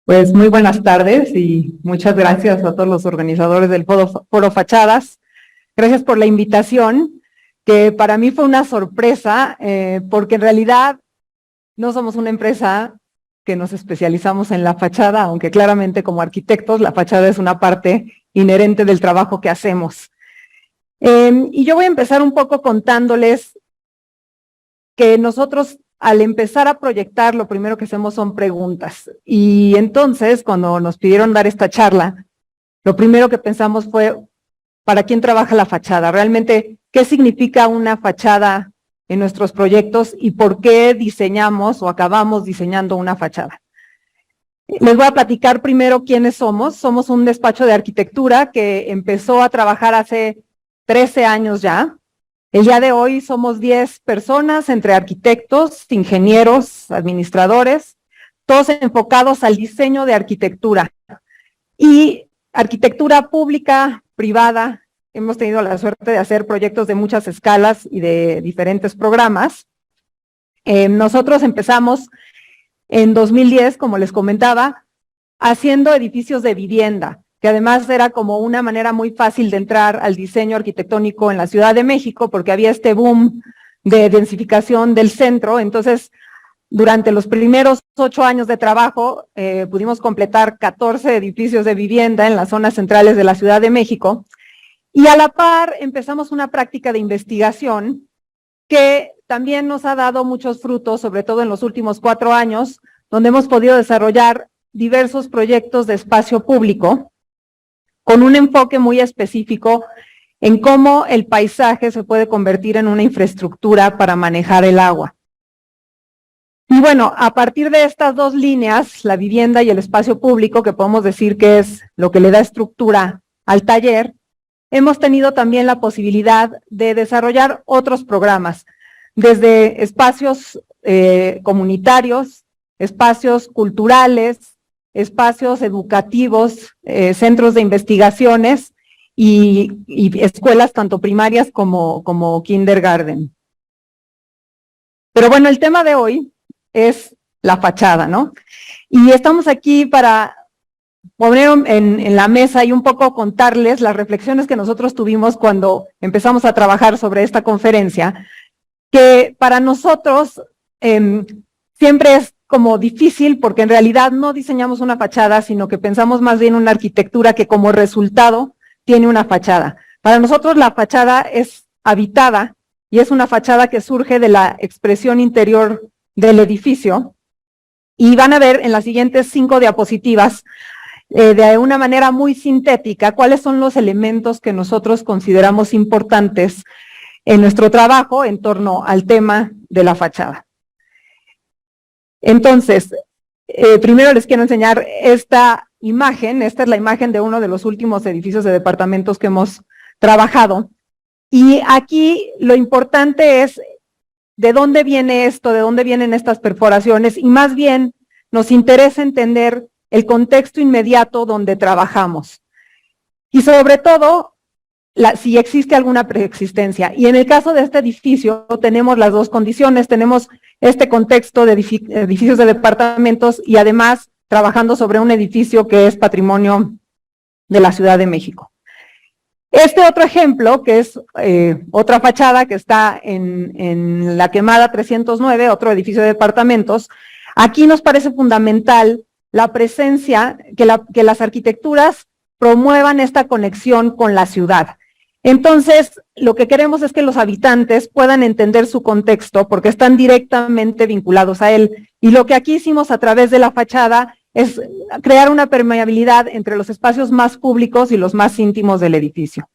Pues muy buenas tardes y muchas gracias a todos los organizadores del Foro Fachadas. Gracias por la invitación, que para mí fue una sorpresa, porque en realidad no somos una empresa que nos especializamos en la fachada, aunque claramente como arquitectos la fachada es una parte inherente del trabajo que hacemos. Y yo voy a empezar un poco contándoles que nosotros al empezar a proyectar lo primero que hacemos son preguntas. Y entonces cuando nos pidieron dar esta charla, lo primero que pensamos fue, ¿para quién trabaja la fachada? Realmente, ¿qué significa una fachada en nuestros proyectos y por qué diseñamos o acabamos diseñando una fachada? Les voy a platicar primero quiénes somos. Somos un despacho de arquitectura que empezó a trabajar hace 13 años ya. El día de hoy somos 10 personas, entre arquitectos, ingenieros, administradores, todos enfocados al diseño de arquitectura. Y arquitectura pública, privada, hemos tenido la suerte de hacer proyectos de muchas escalas y de diferentes programas. Nosotros empezamos en 2010, como les comentaba, haciendo edificios de vivienda, que además era como una manera muy fácil de entrar al diseño arquitectónico en la Ciudad de México, porque había este boom de densificación del centro. Entonces, durante los primeros 8 años de trabajo, pudimos completar 14 edificios de vivienda en las zonas centrales de la Ciudad de México, y a la par empezamos una práctica de investigación que también nos ha dado muchos frutos, sobre todo en los últimos 4 años, donde hemos podido desarrollar diversos proyectos de espacio público con un enfoque muy específico en cómo el paisaje se puede convertir en una infraestructura para manejar el agua. Y bueno, a partir de estas dos líneas, la vivienda y el espacio público, que podemos decir que es lo que le da estructura al taller, hemos tenido también la posibilidad de desarrollar otros programas, desde espacios comunitarios, espacios culturales, espacios educativos, centros de investigaciones y escuelas tanto primarias como kindergarten. Pero bueno, el tema de hoy es la fachada, ¿no? Y estamos aquí para poner en la mesa y un poco contarles las reflexiones que nosotros tuvimos cuando empezamos a trabajar sobre esta conferencia, que para nosotros siempre es como difícil, porque en realidad no diseñamos una fachada, sino que pensamos más bien una arquitectura que como resultado tiene una fachada. Para nosotros la fachada es habitada y es una fachada que surge de la expresión interior del edificio, y van a ver en las siguientes 5 diapositivas de una manera muy sintética cuáles son los elementos que nosotros consideramos importantes en nuestro trabajo en torno al tema de la fachada. Entonces, primero les quiero enseñar esta imagen. Esta es la imagen de uno de los últimos edificios de departamentos que hemos trabajado. Y aquí lo importante es de dónde viene esto, de dónde vienen estas perforaciones, y más bien nos interesa entender el contexto inmediato donde trabajamos. Y sobre todo, si existe alguna preexistencia. Y en el caso de este edificio tenemos las dos condiciones. Tenemos este contexto de edificios de departamentos y además trabajando sobre un edificio que es patrimonio de la Ciudad de México. Este otro ejemplo, que es otra fachada que está en la Quemada 309, otro edificio de departamentos, aquí nos parece fundamental la presencia, que las arquitecturas promuevan esta conexión con la ciudad. Entonces, lo que queremos es que los habitantes puedan entender su contexto, porque están directamente vinculados a él. Y lo que aquí hicimos a través de la fachada es crear una permeabilidad entre los espacios más públicos y los más íntimos del edificio.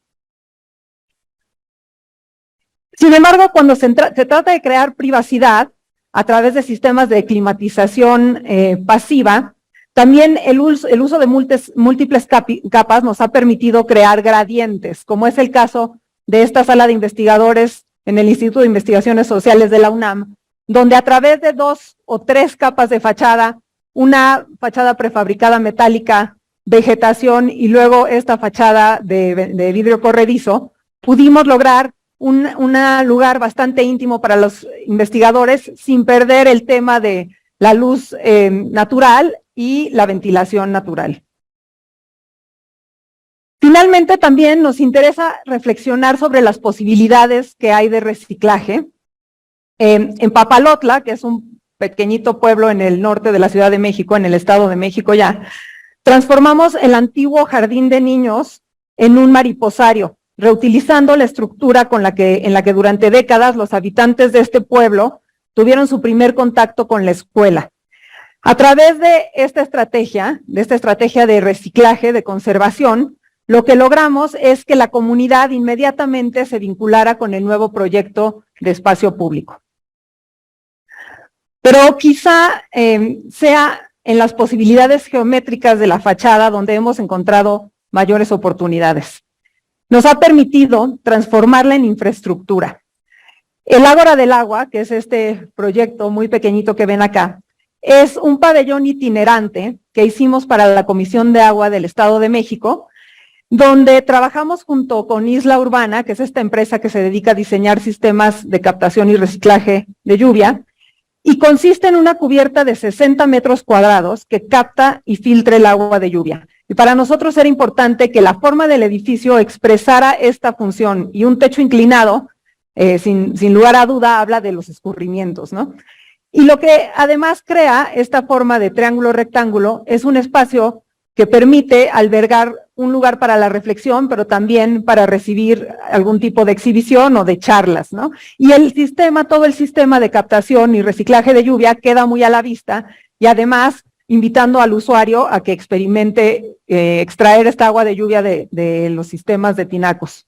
Sin embargo, cuando se trata de crear privacidad a través de sistemas de climatización pasiva, también el uso de múltiples capas nos ha permitido crear gradientes, como es el caso de esta sala de investigadores en el Instituto de Investigaciones Sociales de la UNAM, donde a través de 2 o 3 capas de fachada, una fachada prefabricada metálica, vegetación y luego esta fachada de vidrio corredizo, pudimos lograr un lugar bastante íntimo para los investigadores sin perder el tema de la luz natural y la ventilación natural. Finalmente, también nos interesa reflexionar sobre las posibilidades que hay de reciclaje. En Papalotla, que es un pequeñito pueblo en el norte de la Ciudad de México, en el Estado de México ya, transformamos el antiguo jardín de niños en un mariposario, reutilizando la estructura en la que durante décadas los habitantes de este pueblo tuvieron su primer contacto con la escuela. A través de esta estrategia de reciclaje, de conservación, lo que logramos es que la comunidad inmediatamente se vinculara con el nuevo proyecto de espacio público. Pero quizá sea en las posibilidades geométricas de la fachada donde hemos encontrado mayores oportunidades. Nos ha permitido transformarla en infraestructura. El Ágora del Agua, que es este proyecto muy pequeñito que ven acá, es un pabellón itinerante que hicimos para la Comisión de Agua del Estado de México, donde trabajamos junto con Isla Urbana, que es esta empresa que se dedica a diseñar sistemas de captación y reciclaje de lluvia, y consiste en una cubierta de 60 metros cuadrados que capta y filtra el agua de lluvia. Y para nosotros era importante que la forma del edificio expresara esta función, y un techo inclinado, sin lugar a duda, habla de los escurrimientos, ¿no? Y lo que además crea esta forma de triángulo rectángulo es un espacio que permite albergar un lugar para la reflexión, pero también para recibir algún tipo de exhibición o de charlas, ¿no? Y todo el sistema de captación y reciclaje de lluvia queda muy a la vista, y además invitando al usuario a que experimente extraer esta agua de lluvia de los sistemas de tinacos.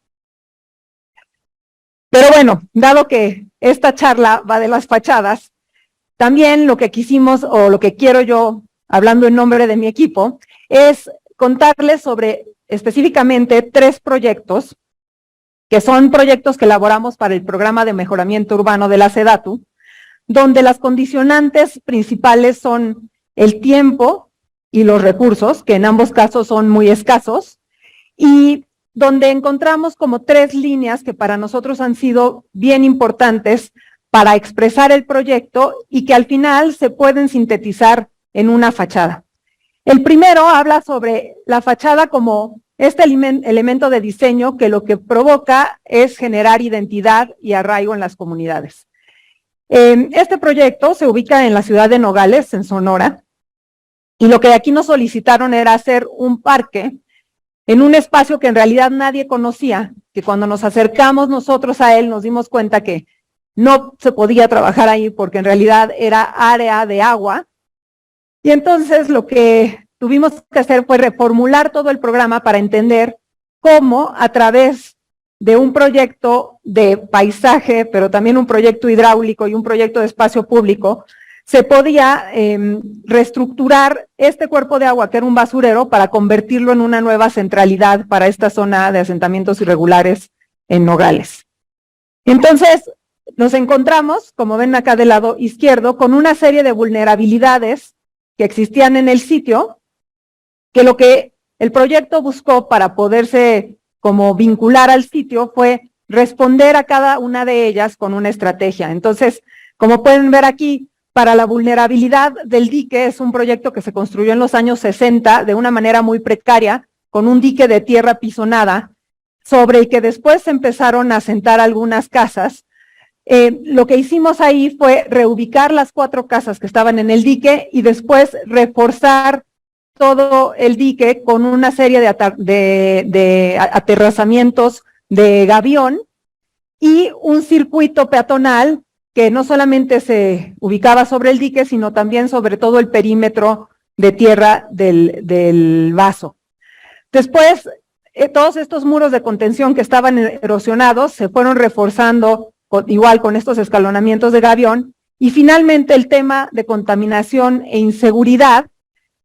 Pero bueno, dado que esta charla va de las fachadas, también lo que quisimos, o lo que quiero yo, hablando en nombre de mi equipo, es contarles sobre específicamente 3 proyectos, que son proyectos que elaboramos para el Programa de Mejoramiento Urbano de la SEDATU, donde las condicionantes principales son el tiempo y los recursos, que en ambos casos son muy escasos, y donde encontramos como 3 líneas que para nosotros han sido bien importantes para expresar el proyecto y que al final se pueden sintetizar en una fachada. El primero habla sobre la fachada como este elemento de diseño que lo que provoca es generar identidad y arraigo en las comunidades. Este proyecto se ubica en la ciudad de Nogales, en Sonora, y lo que aquí nos solicitaron era hacer un parque en un espacio que en realidad nadie conocía, que cuando nos acercamos nosotros a él nos dimos cuenta que no se podía trabajar ahí porque en realidad era área de agua. Y entonces lo que tuvimos que hacer fue reformular todo el programa para entender cómo a través de un proyecto de paisaje, pero también un proyecto hidráulico y un proyecto de espacio público, se podía reestructurar este cuerpo de agua, que era un basurero, para convertirlo en una nueva centralidad para esta zona de asentamientos irregulares en Nogales. Entonces, nos encontramos, como ven acá del lado izquierdo, con una serie de vulnerabilidades que existían en el sitio, que lo que el proyecto buscó para poderse como vincular al sitio fue responder a cada una de ellas con una estrategia. Entonces, como pueden ver aquí, para la vulnerabilidad del dique, es un proyecto que se construyó en los años 60 de una manera muy precaria, con un dique de tierra pisonada, sobre el que después se empezaron a asentar algunas casas. Lo que hicimos ahí fue reubicar las 4 casas que estaban en el dique y después reforzar todo el dique con una serie de aterrazamientos de gavión y un circuito peatonal que no solamente se ubicaba sobre el dique, sino también sobre todo el perímetro de tierra del vaso. Después, todos estos muros de contención que estaban erosionados se fueron reforzando igual con estos escalonamientos de gavión, y finalmente el tema de contaminación e inseguridad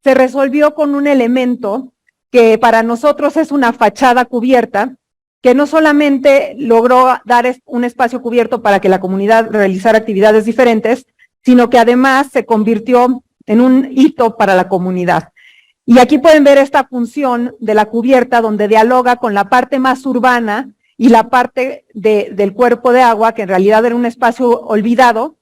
se resolvió con un elemento que para nosotros es una fachada cubierta, que no solamente logró dar un espacio cubierto para que la comunidad realizara actividades diferentes, sino que además se convirtió en un hito para la comunidad. Y aquí pueden ver esta función de la cubierta donde dialoga con la parte más urbana y la parte del cuerpo de agua, que en realidad era un espacio olvidado,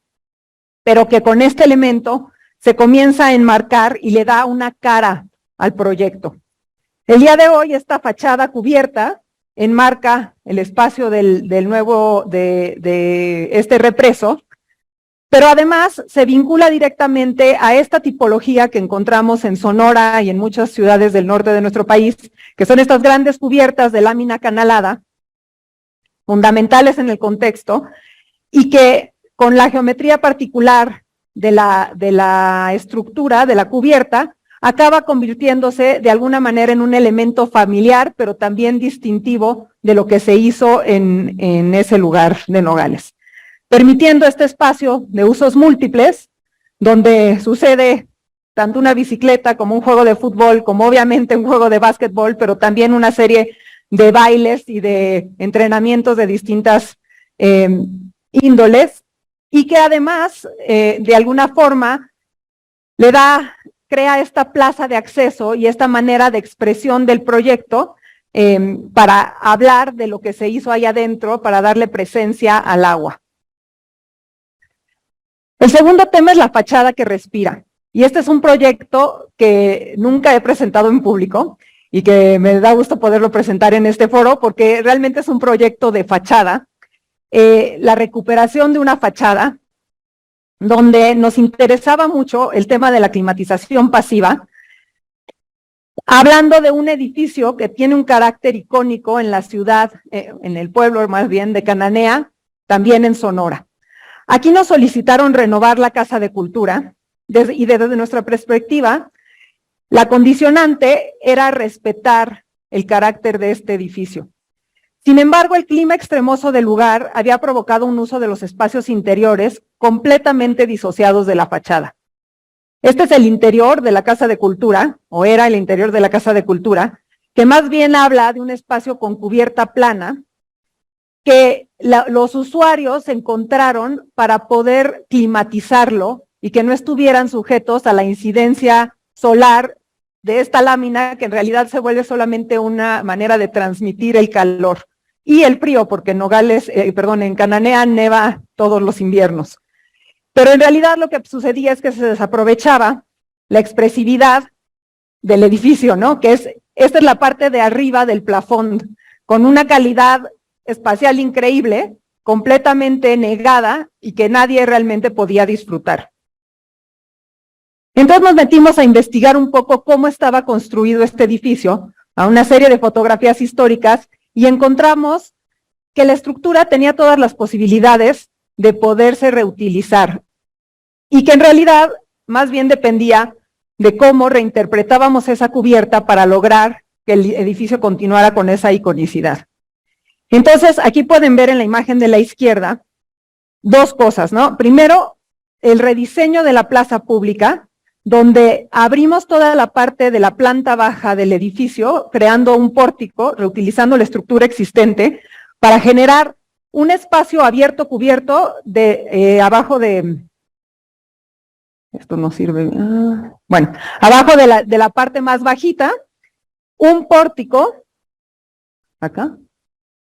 pero que con este elemento se comienza a enmarcar y le da una cara al proyecto. El día de hoy, esta fachada cubierta enmarca el espacio de este represo, pero además se vincula directamente a esta tipología que encontramos en Sonora y en muchas ciudades del norte de nuestro país, que son estas grandes cubiertas de lámina canalada, fundamentales en el contexto, y que con la geometría particular de la estructura de la cubierta, acaba convirtiéndose de alguna manera en un elemento familiar, pero también distintivo de lo que se hizo en ese lugar de Nogales, permitiendo este espacio de usos múltiples, donde sucede tanto una bicicleta como un juego de fútbol, como obviamente un juego de básquetbol, pero también una serie de bailes y de entrenamientos de distintas índoles, y que además, de alguna forma, crea esta plaza de acceso y esta manera de expresión del proyecto para hablar de lo que se hizo ahí adentro, para darle presencia al agua. El segundo tema es la fachada que respira, y este es un proyecto que nunca he presentado en público y que me da gusto poderlo presentar en este foro porque realmente es un proyecto de fachada, la recuperación de una fachada donde nos interesaba mucho el tema de la climatización pasiva, hablando de un edificio que tiene un carácter icónico en la ciudad, en el pueblo más bien de Cananea, también en Sonora. Aquí nos solicitaron renovar la Casa de Cultura, y desde nuestra perspectiva, la condicionante era respetar el carácter de este edificio. Sin embargo, el clima extremoso del lugar había provocado un uso de los espacios interiores completamente disociados de la fachada. Este es el interior de la Casa de Cultura, o era el interior de la Casa de Cultura, que más bien habla de un espacio con cubierta plana, que los usuarios encontraron para poder climatizarlo y que no estuvieran sujetos a la incidencia solar de esta lámina, que en realidad se vuelve solamente una manera de transmitir el calor y el frío, porque en Cananea neva todos los inviernos. Pero en realidad lo que sucedía es que se desaprovechaba la expresividad del edificio, ¿no? Esta es la parte de arriba del plafón, con una calidad espacial increíble, completamente negada y que nadie realmente podía disfrutar. Entonces nos metimos a investigar un poco cómo estaba construido este edificio, a una serie de fotografías históricas, y encontramos que la estructura tenía todas las posibilidades de poderse reutilizar, y que en realidad más bien dependía de cómo reinterpretábamos esa cubierta para lograr que el edificio continuara con esa iconicidad. Entonces, aquí pueden ver en la imagen de la izquierda dos cosas, ¿no? Primero, el rediseño de la plaza pública, donde abrimos toda la parte de la planta baja del edificio, creando un pórtico, reutilizando la estructura existente, para generar un espacio abierto, cubierto, abajo de... Esto no sirve. Bueno, abajo de la parte más bajita, un pórtico, acá,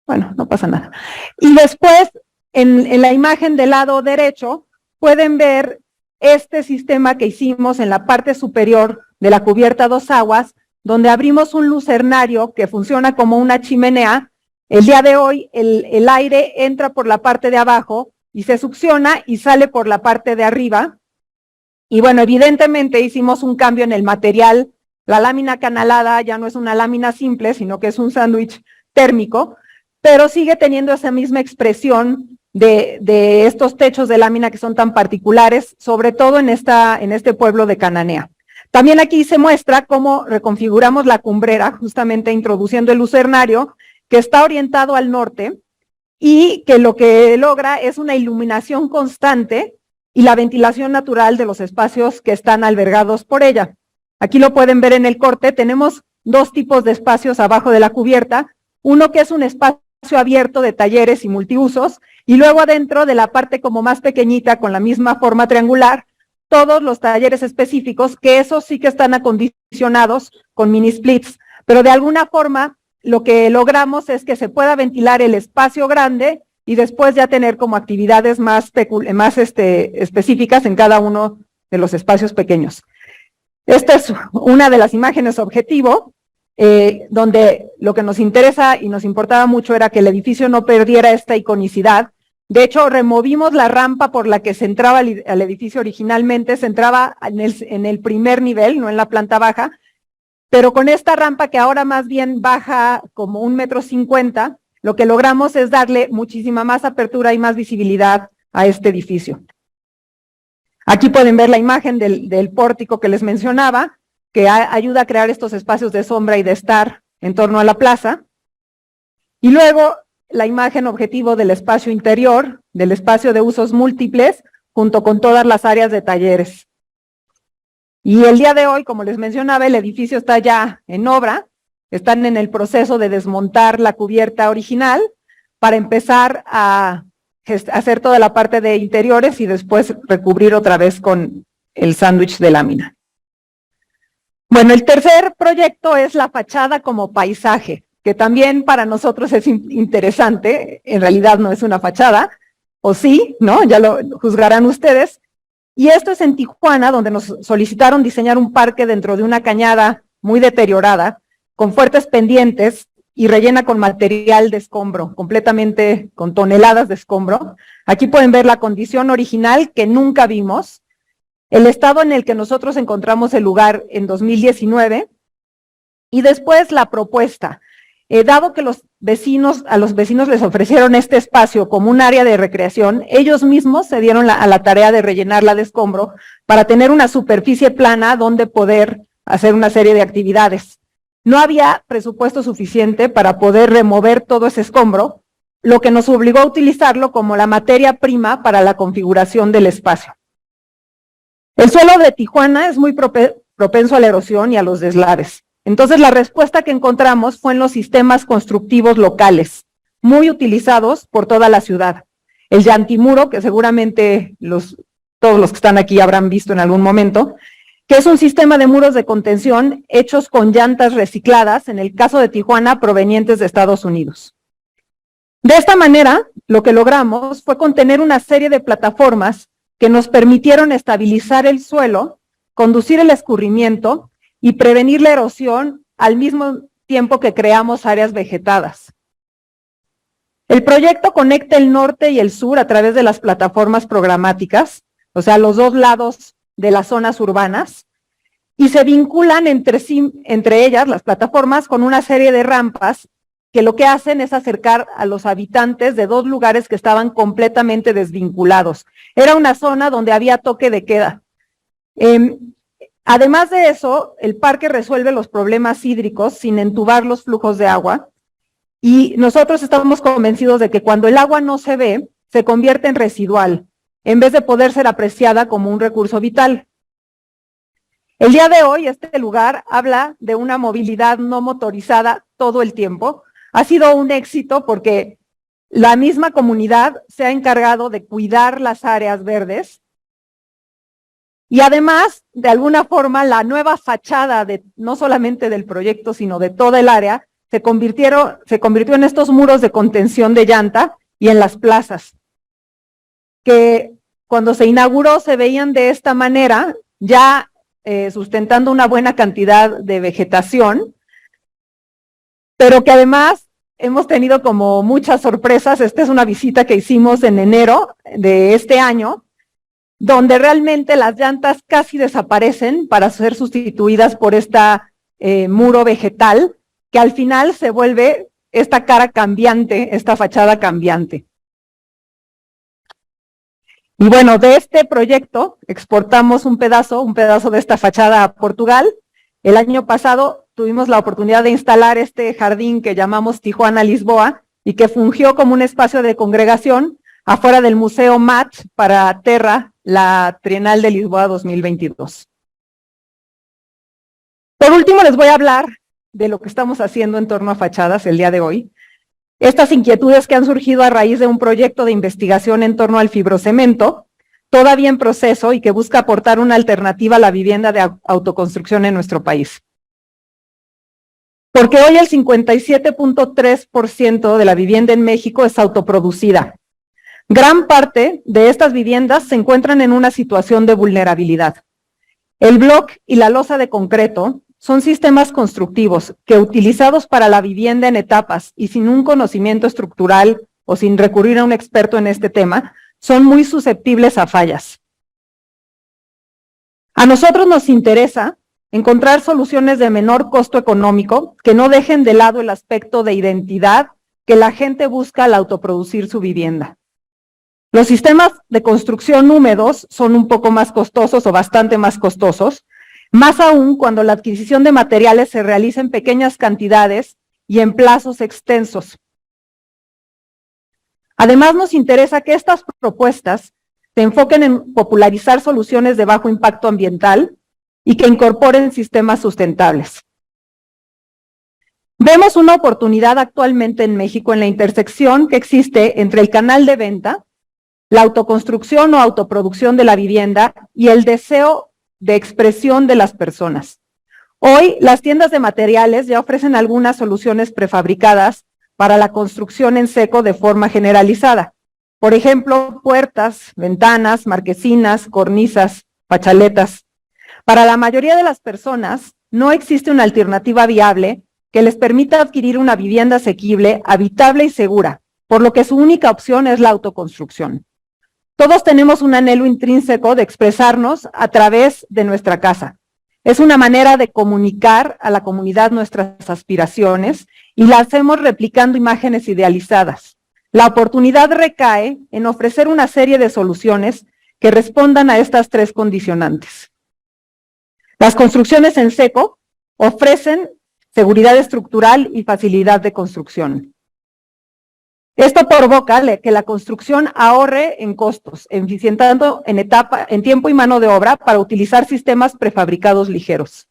bueno, no pasa nada. Y después, en la imagen del lado derecho, pueden ver este sistema que hicimos en la parte superior de la cubierta a dos aguas, donde abrimos un lucernario que funciona como una chimenea. El día de hoy el aire entra por la parte de abajo y se succiona y sale por la parte de arriba. Y bueno, evidentemente hicimos un cambio en el material. La lámina canalada ya no es una lámina simple, sino que es un sándwich térmico, pero sigue teniendo esa misma expresión de estos techos de lámina que son tan particulares, sobre todo en este pueblo de Cananea. También aquí se muestra cómo reconfiguramos la cumbrera, justamente introduciendo el lucernario, que está orientado al norte, y que lo que logra es una iluminación constante y la ventilación natural de los espacios que están albergados por ella. Aquí lo pueden ver en el corte, tenemos dos tipos de espacios abajo de la cubierta, uno que es un espacio abierto de talleres y multiusos, y luego adentro de la parte como más pequeñita, con la misma forma triangular, todos los talleres específicos, que esos sí que están acondicionados con mini splits, pero de alguna forma lo que logramos es que se pueda ventilar el espacio grande y después ya tener como actividades más específicas en cada uno de los espacios pequeños. Esta es una de las imágenes objetivo, donde lo que nos interesa y nos importaba mucho era que el edificio no perdiera esta iconicidad. De hecho, removimos la rampa por la que se entraba al edificio originalmente, se entraba en el primer nivel, no en la planta baja, pero con esta rampa que ahora más bien baja como 1,50 m, lo que logramos es darle muchísima más apertura y más visibilidad a este edificio. Aquí pueden ver la imagen del pórtico que les mencionaba, que ayuda a crear estos espacios de sombra y de estar en torno a la plaza. Y luego la imagen objetivo del espacio interior, del espacio de usos múltiples, junto con todas las áreas de talleres. Y el día de hoy, como les mencionaba, el edificio está ya en obra, están en el proceso de desmontar la cubierta original para empezar a hacer toda la parte de interiores y después recubrir otra vez con el sándwich de lámina. Bueno, el tercer proyecto es la fachada como paisaje, que también para nosotros es interesante. En realidad no es una fachada, o sí, ¿no? Ya lo juzgarán ustedes. Y esto es en Tijuana, donde nos solicitaron diseñar un parque dentro de una cañada muy deteriorada, con fuertes pendientes y rellena con material de escombro, completamente con toneladas de escombro. Aquí pueden ver la condición original que nunca vimos, el estado en el que nosotros encontramos el lugar en 2019 y después la propuesta. Dado que a los vecinos les ofrecieron este espacio como un área de recreación, ellos mismos se dieron a la tarea de rellenarla de escombro para tener una superficie plana donde poder hacer una serie de actividades. No había presupuesto suficiente para poder remover todo ese escombro, lo que nos obligó a utilizarlo como la materia prima para la configuración del espacio. El suelo de Tijuana es muy propenso a la erosión y a los deslaves. Entonces la respuesta que encontramos fue en los sistemas constructivos locales, muy utilizados por toda la ciudad. El llantimuro, que seguramente todos los que están aquí habrán visto en algún momento, que es un sistema de muros de contención hechos con llantas recicladas, en el caso de Tijuana, provenientes de Estados Unidos. De esta manera, lo que logramos fue contener una serie de plataformas que nos permitieron estabilizar el suelo, conducir el escurrimiento y prevenir la erosión al mismo tiempo que creamos áreas vegetadas. El proyecto conecta el norte y el sur a través de las plataformas programáticas, o sea, los dos lados de las zonas urbanas, y se vinculan entre ellas, las plataformas, con una serie de rampas que lo que hacen es acercar a los habitantes de dos lugares que estaban completamente desvinculados. Era una zona donde había toque de queda. Además de eso, el parque resuelve los problemas hídricos sin entubar los flujos de agua, y nosotros estamos convencidos de que cuando el agua no se ve, se convierte en residual, en vez de poder ser apreciada como un recurso vital. El día de hoy, este lugar habla de una movilidad no motorizada todo el tiempo. Ha sido un éxito porque la misma comunidad se ha encargado de cuidar las áreas verdes y además, de alguna forma, la nueva fachada no solamente del proyecto, sino de toda el área, se convirtió en estos muros de contención de llanta y en las plazas, que cuando se inauguró se veían de esta manera, ya sustentando una buena cantidad de vegetación, pero que además hemos tenido como muchas sorpresas. Esta es una visita que hicimos en enero de este año, donde realmente las llantas casi desaparecen para ser sustituidas por esta muro vegetal, que al final se vuelve esta cara cambiante, esta fachada cambiante. Y bueno, de este proyecto exportamos un pedazo de esta fachada a Portugal. El año pasado tuvimos la oportunidad de instalar este jardín que llamamos Tijuana Lisboa y que fungió como un espacio de congregación afuera del Museo MAT para Terra, la Trienal de Lisboa 2022. Por último, les voy a hablar de lo que estamos haciendo en torno a fachadas el día de hoy. Estas inquietudes que han surgido a raíz de un proyecto de investigación en torno al fibrocemento, todavía en proceso y que busca aportar una alternativa a la vivienda de autoconstrucción en nuestro país. Porque hoy el 57.3% de la vivienda en México es autoproducida. Gran parte de estas viviendas se encuentran en una situación de vulnerabilidad. El bloc y la losa de concreto son sistemas constructivos que, utilizados para la vivienda en etapas y sin un conocimiento estructural o sin recurrir a un experto en este tema, son muy susceptibles a fallas. A nosotros nos interesa encontrar soluciones de menor costo económico que no dejen de lado el aspecto de identidad que la gente busca al autoproducir su vivienda. Los sistemas de construcción húmedos son un poco más costosos o bastante más costosos, más aún cuando la adquisición de materiales se realiza en pequeñas cantidades y en plazos extensos. Además, nos interesa que estas propuestas se enfoquen en popularizar soluciones de bajo impacto ambiental y que incorporen sistemas sustentables. Vemos una oportunidad actualmente en México en la intersección que existe entre el canal de venta, la autoconstrucción o autoproducción de la vivienda y el deseo de expresión de las personas. Hoy, las tiendas de materiales ya ofrecen algunas soluciones prefabricadas para la construcción en seco de forma generalizada. Por ejemplo, puertas, ventanas, marquesinas, cornisas, fachaletas. Para la mayoría de las personas, no existe una alternativa viable que les permita adquirir una vivienda asequible, habitable y segura, por lo que su única opción es la autoconstrucción. Todos tenemos un anhelo intrínseco de expresarnos a través de nuestra casa. Es una manera de comunicar a la comunidad nuestras aspiraciones y la hacemos replicando imágenes idealizadas. La oportunidad recae en ofrecer una serie de soluciones que respondan a estas tres condicionantes. Las construcciones en seco ofrecen seguridad estructural y facilidad de construcción. Esto provoca que la construcción ahorre en costos, eficientando en tiempo y mano de obra para utilizar sistemas prefabricados ligeros.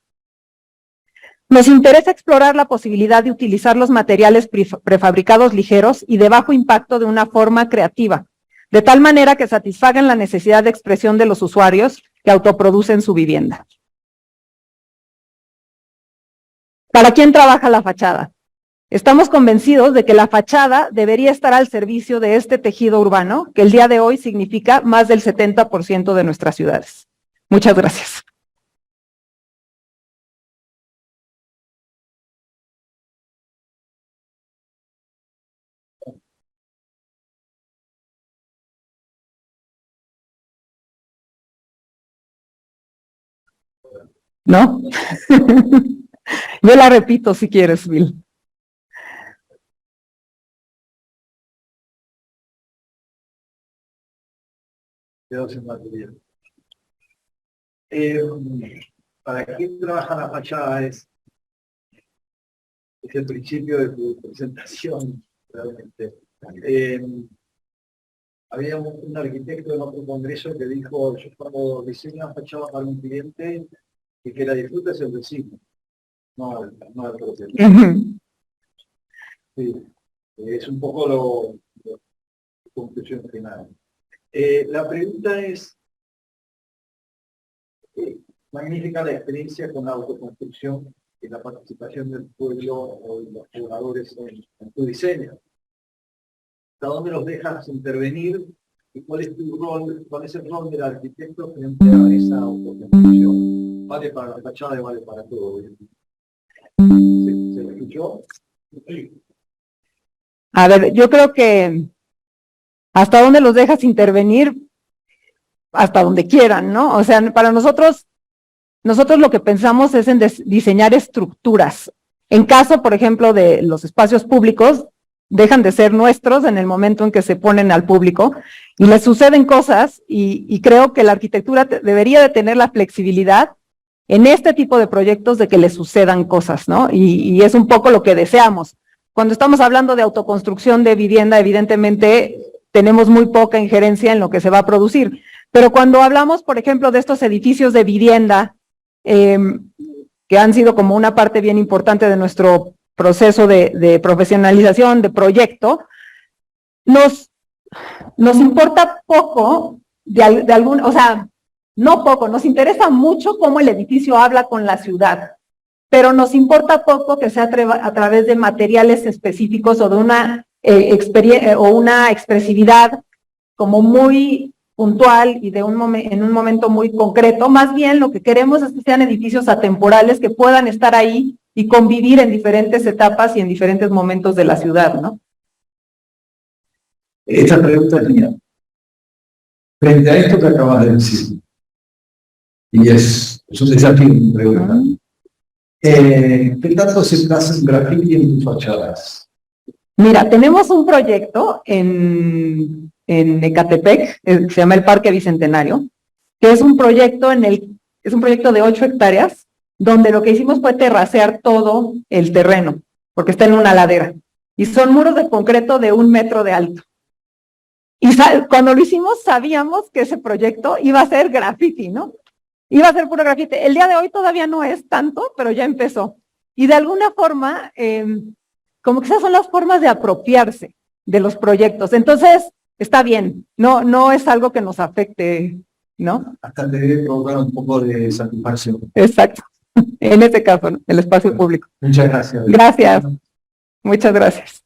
Nos interesa explorar la posibilidad de utilizar los materiales prefabricados ligeros y de bajo impacto de una forma creativa, de tal manera que satisfagan la necesidad de expresión de los usuarios que autoproducen su vivienda. ¿Para quién trabaja la fachada? Estamos convencidos de que la fachada debería estar al servicio de este tejido urbano, que el día de hoy significa más del 70% de nuestras ciudades. Muchas gracias. ¿No? Yo la repito si quieres, Bill. ¿Para quién trabaja la fachada? Es el principio de tu presentación, realmente. Había un arquitecto en otro congreso que dijo: yo cuando diseño una fachada para un cliente y que la disfrute es el vecino, no el propietario. Sí, es un poco la conclusión final. La pregunta es, magnífica la experiencia con la autoconstrucción y la participación del pueblo o de los jugadores en tu diseño. ¿Hasta dónde los dejas intervenir y cuál es tu rol, cuál es el rol del arquitecto frente a esa autoconstrucción? Vale para la fachada y vale para todo. ¿Se escuchó? Sí. A ver, yo creo que hasta dónde los dejas intervenir, hasta donde quieran, ¿no? O sea, para nosotros lo que pensamos es en diseñar estructuras. En caso, por ejemplo, de los espacios públicos, dejan de ser nuestros en el momento en que se ponen al público y les suceden cosas y creo que la arquitectura debería de tener la flexibilidad en este tipo de proyectos de que les sucedan cosas, ¿no? Y es un poco lo que deseamos. Cuando estamos hablando de autoconstrucción de vivienda, evidentemente tenemos muy poca injerencia en lo que se va a producir. Pero cuando hablamos, por ejemplo, de estos edificios de vivienda, que han sido como una parte bien importante de nuestro proceso de profesionalización, de proyecto, nos importa poco, o sea, no poco, nos interesa mucho cómo el edificio habla con la ciudad, pero nos importa poco que sea a través de materiales específicos o de una expresividad como muy puntual y en un momento muy concreto. Más bien lo que queremos es que sean edificios atemporales que puedan estar ahí y convivir en diferentes etapas y en diferentes momentos de la ciudad, ¿no? Esta pregunta es mía. Frente a esto que acabas de decir, y es un desafío, pregunta. ¿Qué tanto se hace graffiti en tus fachadas? Mira, tenemos un proyecto en Ecatepec, que se llama el Parque Bicentenario, que es un proyecto de 8 hectáreas, donde lo que hicimos fue terracear todo el terreno, porque está en una ladera, y son muros de concreto de 1 metro de alto. Y cuando lo hicimos sabíamos que ese proyecto iba a ser graffiti, ¿no? Iba a ser puro graffiti. El día de hoy todavía no es tanto, pero ya empezó. Y de alguna forma, como que esas son las formas de apropiarse de los proyectos. Entonces, está bien, no es algo que nos afecte, ¿no? Hasta te debe provocar un poco de satisfacción. Exacto. En este caso, ¿no? El espacio público. Muchas gracias. Gracias. Muchas gracias.